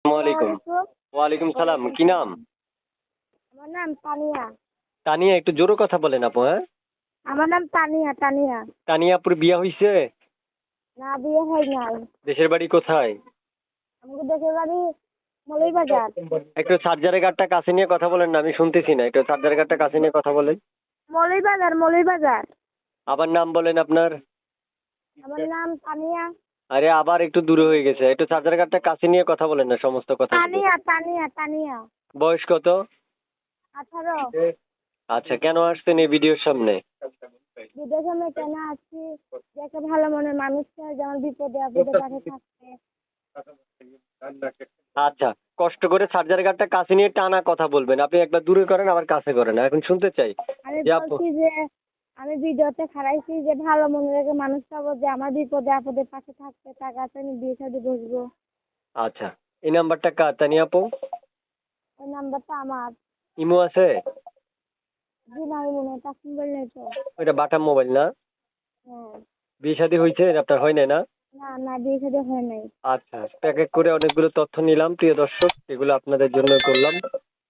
আসসালামাইকুম। ওয়ালাইকুম। ওয়ালাইকুম সালাম। কি ওয়ালাইকুম নাম? সালাম। আমার নাম তানিয়া। তানিয়া, একটু জোরে কথা বলেন আপু, হ্যাঁ? আমার নাম তানিয়া, তানিয়া। তানিয়া আপুর বিয়া হইছে? না, বিয়ে হয় নাই। দেশের বাড়ি কোথায়? আমাদের দেশের বাড়ি মৌলভীবাজার। একটু চার্জারের কার্ডটা কাছে নিয়ে কথা বলেন না, আমি শুনতেছি না। একটু চার্জারের কার্ডটা কাছে নিয়ে কথা বলেন। মৌলভীবাজার, মৌলভীবাজার। আবার নাম বলেন আপনার। আমার নাম তানিয়া। আরে আবার একটু দূরে হয়ে গেছে। একটু চার্জারের কার্ডটা কাছে নিয়ে কথা বলেন না সমস্ত কথাগুলো। তানিয়া, তানিয়া, তানিয়া। বয়স কত? 18। আচ্ছা, কেন আসছেন এই ভিডিওর সামনে? বিদেশে আমি কেন আসছি? যে একটা ভালো মনের মানুষ চাই, যে আমার বিপদে আপদে পাশে থাকবে। আচ্ছা, কষ্ট করে চার্জারের কার্ডটা কাছে নিয়ে টানা কথা বলবেন। আপনি একবার দূরে করেন, আবার কাছে করেন। এখন শুনতে চাই আমি যে আপু। বলছি যে আমি ভিডিওতে খারাইছি যে ভালো মনের একটা মানুষ পাবো, যে আমার বিপদে আপদে পাশে থাকবে, তার কাছে আমি বিয়ে শাদী বসবো। আচ্ছা, এই নাম্বারটা কার তানিয়া আপু? ওই নাম্বারটা আমার। ইমো আছে? জি না, আমি মনে হয় টাচ মোবাইল নেই তো। ওইটা বাটাম মোবাইল না? হ্যাঁ। বিয়ে শাদী হয়েছে আপনার? হয় নাই না? না না, বিয়ে শাদী হয় নাই। আচ্ছা, এক এক করে অনেকগুলো তথ্য নিলাম প্রিয় দর্শক, এগুলো আপনাদের জন্য করলাম।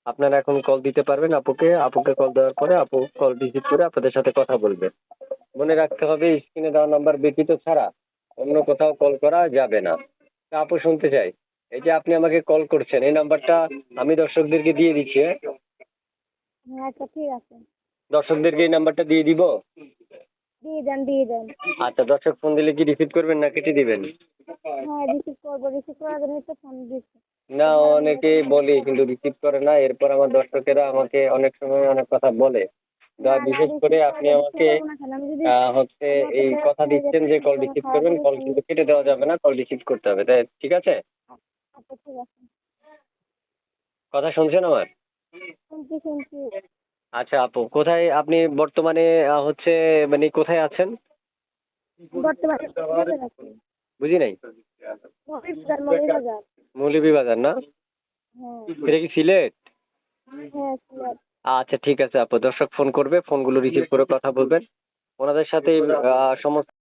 আপনারা এখন কল দিতে পারবেন আপুকে। আপুকে কল দেওয়ার পরে আপু কল রিসিভ করে আপনাদের সাথে কথা বলবে। মনে রাখতে হবে, স্ক্রিনে দেওয়া নাম্বার ব্যতীত ছাড়া অন্য কোথাও কল করা যাবে না। তা আপু, শুনতে চাই, এই যে আপনি আমাকে কল করছেন, এই নাম্বারটা আমি দর্শকদেরকে দিয়ে দিচ্ছি, হ্যাঁ? হ্যাঁ, আচ্ছা ঠিক আছে। দর্শকদেরকে এই নাম্বারটা দিয়ে দিব। দিয়ে দেন, দিয়ে দেন। আচ্ছা, দর্শক ফোন দিলে কি রিসিভ করবেন না কেটে দিবেন? হ্যাঁ, রিসিভ করবো। রিসিভ করার জন্য তো ফোন দিচ্ছি। না, অনেকেই বলি কিন্তু রিসিভ করে না। এরপর আমার দর্শকেরা আমাকে অনেক সময় অনেক কথা বলে। না না, বিশেষ করে রিসিভ আপনি করবো। রিসিভ আমাকে করবো না কেন? আমি যদি হচ্ছে আমি এই আপনার কথা ফোনে দিচ্ছেন যে রেখে কল কোনো রিসিভ খারাপ করবেন, কল জিনিস আমি। কিন্তু কেটে দেওয়া যাবে না, কল রিসিভ করতে হবে, তাই ঠিক আছে? আচ্ছা ঠিক আছে। কথা শুনছেন আমার? শুনছি, শুনছি। আচ্ছা আপু, কোথায় আপনি বর্তমানে হচ্ছে মানে কোথায় আছেন? বর্তমানে মৌলভীবাজার আছি। বুঝি নাই। মৌলভীবাজার, মৌলভীবাজার। মৌলভীবাজার না? হ্যাঁ। এটা কি সিলেট? হ্যাঁ, সিলেট। আচ্ছা ঠিক আছে আপু, দর্শক ফোন করবে, ফোনগুলো রিসিভ করে কথা বলবেন ওনাদের সাথে। সমস্ত